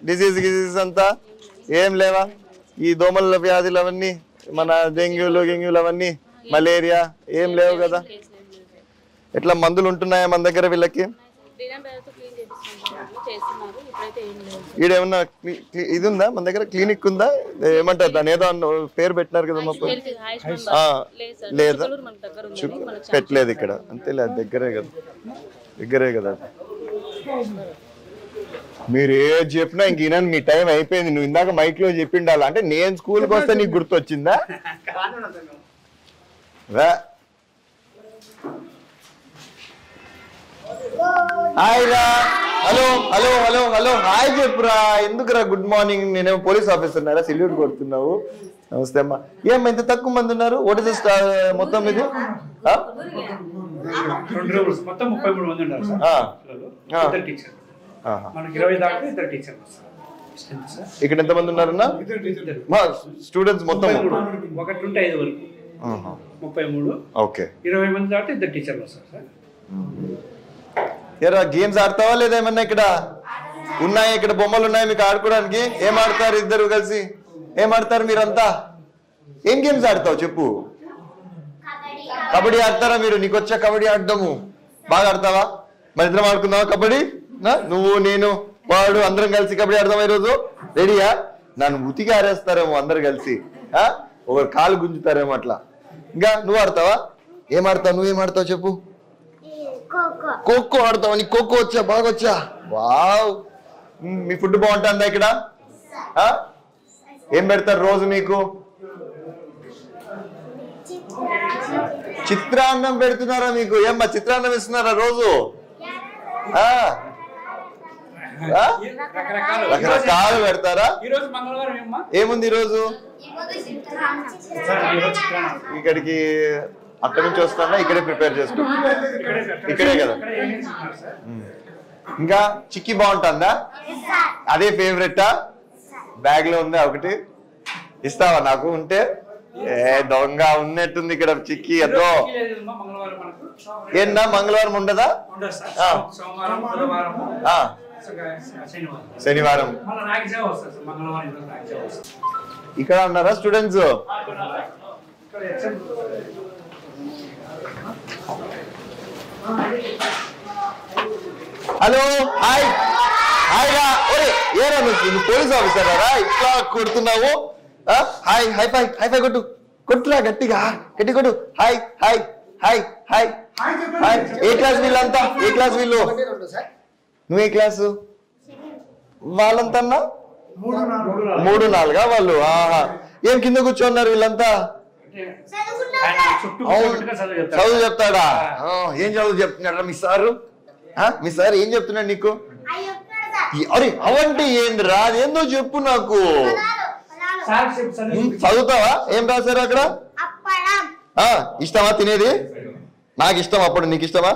Disease అంతా ఏం లేవా? ఈ దోమల వ్యాధులు అవన్నీ, మన డెంగ్యూలు అవన్నీ, మలేరియా ఏం లేవు కదా? ఎట్లా మందులు ఉంటున్నాయా మన దగ్గర వీళ్ళకి? ఈడేమన్నా ఇది ఉందా మన దగ్గర? క్లినిక్ ఉందా? ఏమంటారు దాని? ఏదో పేరు పెట్టినారు కదా మా లేదా? పెట్టలేదు ఇక్కడ. అంతేలే, దగ్గరే కదా. మీరు ఏది చెప్పినా ఇంక ఈయన మీ టైం అయిపోయింది. నువ్వు ఇందాక మైక్ లో చెప్పిండాలి అంటే నేను స్కూల్కి వస్తే నీకు గుర్తొచ్చిందా? హాయ్ రా. హలో హాయ్ చెప్పురా. ఎందుకురా గుడ్ మార్నింగ్? నేనేమో పోలీస్ ఆఫీసర్ నారా, సెల్యూట్ కొడుతున్నావు. నమస్తే అమ్మా. ఏమ్మా ఇంత తక్కువ మంది ఉన్నారు? వాట్ ఇస్ మొత్తం ఇది? ఇక్కడ ఎంత మంది ఉన్నారన్నా స్టూడెంట్స్? మొత్తం 1-5 వరకు 33. ఓకే, 20 మంది దాటి 2 టీచర్లు వస్తారు సార్. ఏరా గేమ్స్ ఆడతావా లేదా? ఏమన్నా ఇక్కడ ఉన్నాయా? ఇక్కడ బొమ్మలు ఉన్నాయి మీకు ఆడుకోవడానికి? ఏం ఆడతారు ఇద్దరు కలిసి? ఏం ఆడతారు మీరంతా? ఏం గేమ్స్ ఆడతావు చెప్పు? కబడ్డీ ఆడతారా మీరు? నీకు వచ్చా కబడ్డీ ఆడదాము? బాగా ఆడతావా? మన ఇద్దరం ఆడుకుందావా కబడ్డీ? నువ్వు నేను వాడు అందరం కలిసి కబడ్డీ ఆడదామా ఈరోజు? రెడీయా? నన్ను ఉతికి ఆరేస్తారేమో అందరు కలిసి, ఒకరు కాలు గుంజుతారేమో అట్లా. ఇంకా నువ్వు ఆడతావా? ఏం ఆడతావు? నువ్వేం ఆడతావు చెప్పు? ఖోఖో ఆడతావా? నీకు ఖోఖో వచ్చా? బాగా వచ్చా? వావ్. మీ ఫుడ్ బాగుంటుందా ఇక్కడ? ఏం పెడతారు రోజు మీకు? చిత్రాన్నం పెడుతున్నారా మీకు? ఏమ్మా చిత్రాన్నం ఇస్తున్నారా రోజు? రకరకాలు పెడతారా? ఏముంది ఈరోజు? ఇక్కడికి అక్కడి నుంచి వస్తానా? ఇక్కడే ప్రిపేర్ చేసుకో. ఇక్కడే కదా. ఇంకా చిక్కీ బాగుంటుందా? అదే ఫేవరెటా? బ్యాగ్ లో ఉందా ఒకటి? ఇస్తావా నాకు? ఉంటే దొంగ ఉన్నట్టుంది ఇక్కడ చిక్కీ. అదో ఏనా మంగళవారం ఉండదా? శనివారం ఇక్కడ ఉన్నారా స్టూడెంట్స్? హలో హాయ్ రా. ఏరా నువ్వు పోలీస్ ఆఫీసర్ రా? ఇట్లా కొడుతున్నావు? హాయ్ హై కొట్టురా గట్టిగా, గట్టి కొట్టు. Hi hi hi hi hi. ఏ క్లాస్ వీళ్ళంతా? ఏ క్లాస్ వీళ్ళు? నువ్వు ఏ క్లాసు? వాళ్ళంతా 3-4 వాళ్ళు? ఏం కింద కూర్చోన్నారు వీళ్ళంతా? చదువు చెప్తాడా? ఏం చదువు చెప్తున్నాడా మీ సారు? మీ సార్ ఏం చెప్తున్నాడు నీకు? అరే అవంటే ఏందిరా? ఏందో చెప్పు నాకు. చదువుతావా? ఏం రాశారు అక్కడ? ఇష్టమా తినేది? నాకు ఇష్టం. అప్పుడు నీకు ఇష్టమా?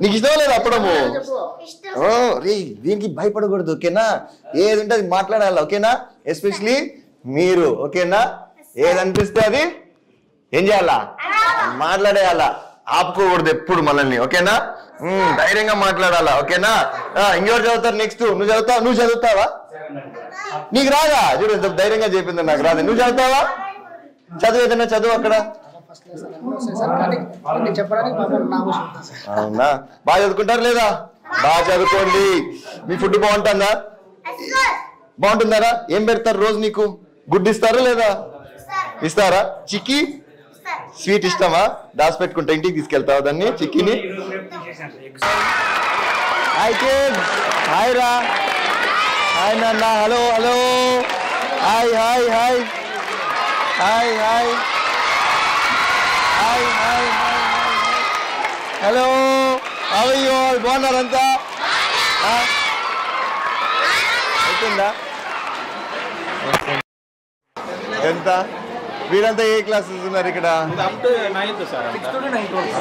నీకు ఇష్టమా లేదా అప్పడము? దీనికి భయపడకూడదు, ఓకేనా? ఏది ఉంటే అది మాట్లాడాలి, ఓకేనా? ఎస్పెషలీ మీరు, ఓకేనా? ఏదనిపిస్తే అది ఏం చేయాలా? మాట్లాడేయాలా. ఆపుకోకూడదు ఎప్పుడు మనల్ని, ఓకేనా? ధైర్యంగా మాట్లాడాలా, ఓకేనా? ఇంకెవరు చదువుతారు నెక్స్ట్? నువ్వు చదువుతావా? నువ్వు చదువుతావా? నీకు రాదా? చూడు ఎంత ధైర్యంగా చెప్పింది. నాకు రాదు. నువ్వు చదువుతావా? చదువు ఏదైనా చదువు అక్కడ. అవునా? బాగా చదువుకుంటారు లేదా? బాగా చదువుకోండి. మీ ఫుడ్ బాగుంటుందా? బాగుంటుందారా? ఏం పెడతారు రోజు నీకు? గుడ్ ఇస్తారా లేదా? ఇస్తారా? చిక్కీ స్వీట్ ఇష్టమా? దాచి పెట్టుకుంటా, ఇంటికి తీసుకెళ్తావా దాన్ని చిక్కీని? హాయ్ రా. హాయ్ నాన్న. Hello hi hi hi hi hi hi hi hello. అయ్యో బాగున్నారంతా? అయిపోయిందా? ఎంత? వీరంతా ఏ క్లాసెస్ ఉన్నారు ఇక్కడ?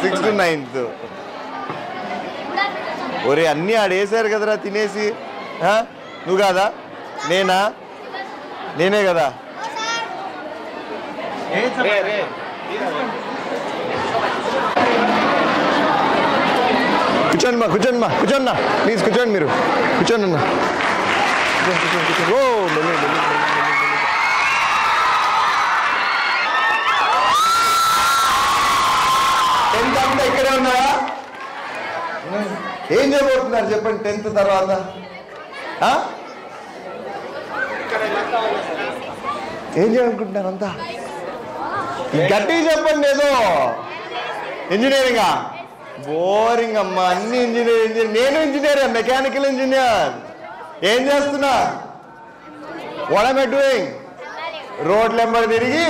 6th to 9th. ఒరే అన్నీ ఆడేసారు కదరా తినేసి. నువ్వు కాదా? నేనే కదా. కూర్చోండి మా కూర్చోండి ప్లీజ్ కూర్చోండి. మీరు కూర్చోండి అన్న. ఓ మెల్లి మెల్లి టెన్త్ అంతా ఇక్కడే ఉన్నారా? ఏం చేయబోతున్నారు చెప్పండి 10th తర్వాత? ఏం చేయాలనుకుంటున్నారు అంతా? గట్టిగా చెప్పండి. ఏదో ఇంజనీరింగా? బోరింగ్ అమ్మా, అన్ని ఇంజనీర్. నేను ఇంజనీర్, మెకానికల్ ఇంజనీర్. ఏం చేస్తున్నా? What am I doing? రోడ్లు ఎంబడి తిరిగి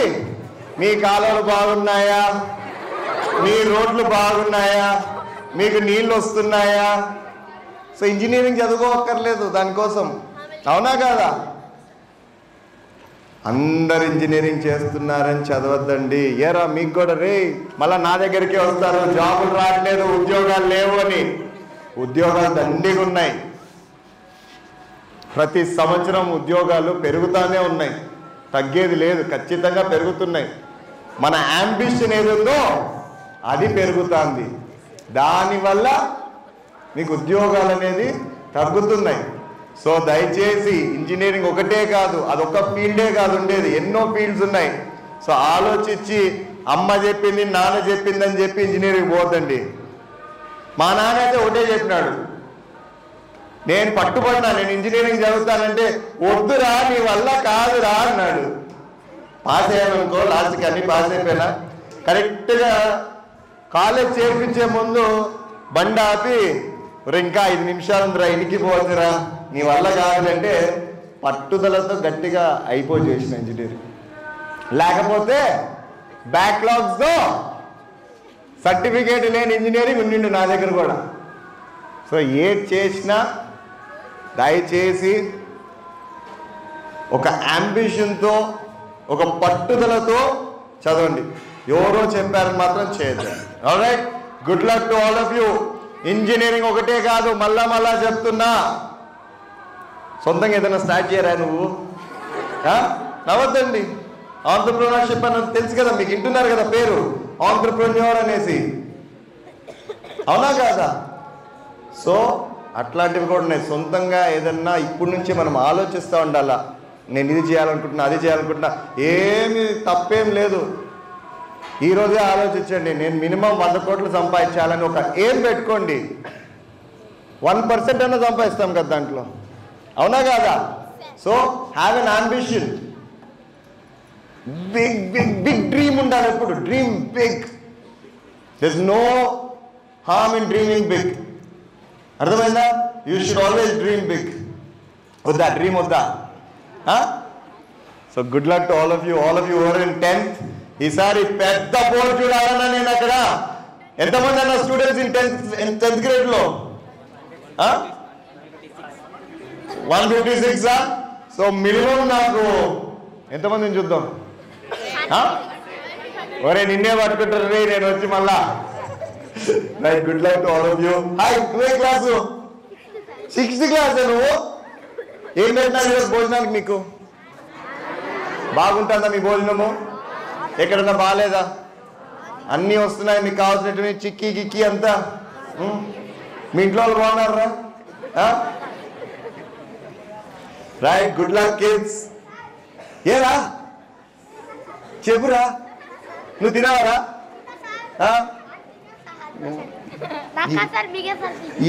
మీ కాలువలు బాగున్నాయా, మీ రోడ్లు బాగున్నాయా, మీకు నీళ్ళు వస్తున్నాయా? సో ఇంజనీరింగ్ చదువుకోక్కర్లేదు దానికోసం, అవునా కాదా? అందరు ఇంజనీరింగ్ చేస్తున్నారని చదవద్దండి. ఏరా మీకు కూడా రే మళ్ళా నా దగ్గరికి వస్తారు, జాబులు రావట్లేదు, ఉద్యోగాలు లేవు అని. ఉద్యోగాలు దండిగా ఉన్నాయి. ప్రతి సంవత్సరం ఉద్యోగాలు పెరుగుతానే ఉన్నాయి, తగ్గేది లేదు, ఖచ్చితంగా పెరుగుతున్నాయి. మన యాంబిషన్ ఏది ఉందో అది పెరుగుతుంది. దానివల్ల మీకు ఉద్యోగాలు అనేది తగ్గుతున్నాయి. సో దయచేసి ఇంజనీరింగ్ ఒకటే కాదు, అదొక ఫీల్డే కాదు ఉండేది, ఎన్నో ఫీల్డ్స్ ఉన్నాయి. సో ఆలోచించి అమ్మ చెప్పింది నాన్న చెప్పింది అని చెప్పి ఇంజనీరింగ్ పోతండి. మా నాన్న అయితే ఒకటే చెప్పినాడు, నేను పట్టుబడినా నేను ఇంజనీరింగ్ చదువుతానంటే వద్దురా నీ వల్ల కాదురా అన్నాడు. పాస్ అయ్యామనుకో, లాస్ట్కి అన్ని పాస్ అయిపోయినా. కరెక్ట్గా కాలేజ్ చేర్పించే ముందు బండి ఆపి ఇంకా 5 నిమిషాలు ఉందిరా ఇంటికి పోతుందిరా నీ వల్ల కాదంటే పట్టుదలతో గట్టిగా అయిపోయి చేసిన ఇంజనీరింగ్. లేకపోతే బ్యాక్లాగ్స్తో సర్టిఫికేట్ లేని ఇంజనీరింగ్ ఉండిండు నా దగ్గర కూడా. సో ఏది చేసినా దయచేసి ఒక అంబిషన్తో, ఒక పట్టుదలతో చదవండి. ఎవరో చెప్పారని మాత్రం చేయద్దు. Alright, good luck to all of you. Engineering ఒకటే కాదు, మళ్ళా చెప్తున్నా, సొంతంగా ఏదైనా స్టార్ట్ చేయరా నువ్వు? నవ్వద్దండి. ఆంట్రప్రెన్యూర్షిప్ అన్నది తెలుసు కదా మీకు, వింటున్నారు కదా పేరు ఆంట్రప్రెన్యూర్ అనేసి, అవునా కాదా? సో అట్లాంటివి కూడా ఉన్నాయి. సొంతంగా ఏదన్నా ఇప్పటి నుంచే మనం ఆలోచిస్తూ ఉండాలా, నేను ఇది చేయాలనుకుంటున్నా అది చేయాలనుకుంటున్నా. ఏమి తప్పేం లేదు. ఈరోజే ఆలోచించండి, నేను మినిమం 100 కోట్లు సంపాదించాలని ఒక ఏం పెట్టుకోండి. 1% అన్నా సంపాదిస్తాం కదా దాంట్లో, అవునా కాదా? So have an ambition. Big big big dream ఉండాలి ఎప్పుడు. Dream big. There is no harm in dreaming big. అర్థమైందా? You should always dream big. వద్దా డ్రీమ్ వద్దా? So good luck to all of you are in 10th. ఈసారి పెద్ద pole చూడాలన్నా నేను అక్కడ ఎంతమంది అన్న స్టూడెంట్స్ ఇన్ 10th grade లో 156. సో మినిమం నాకు ఎంతమందిని చూద్దాం? ఒరే నిన్నే పట్టుకుంటారు రే నేను వచ్చి మళ్ళా. Right, good luck to all of you. Hi, నువ్వే క్లాసు? 6th class. నువ్వు ఏం పెట్టినారు ఈరోజు భోజనానికి? మీకు బాగుంటుందా మీ భోజనము? ఎక్కడన్నా బాగాలేదా? అన్నీ వస్తున్నాయి మీకు కావాల్సినవి, చిక్కీ గిక్కీ అంతా. మీ ఇంట్లో వాళ్ళు బాగున్నారా? Right, good luck kids. ఏరా చెప్పురా, నువ్వు తినావరా?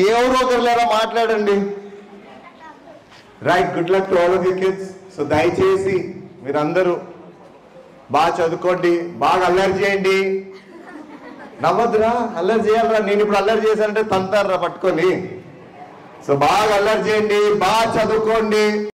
ఎవరో ఒకరు లేరా మాట్లాడండి. Right, good luck to all of you kids. So దయచేసి మీరందరూ బాగా చదువుకోండి, బాగా అల్లరి చేయండి. నవ్వద్దురా, అల్లరి చేయాలరా. నేను ఇప్పుడు అల్లరి చేశానంటే తంతారా పట్టుకొని. సో బాగా అల్లరి చేయండి, బాగా చదువుకోండి.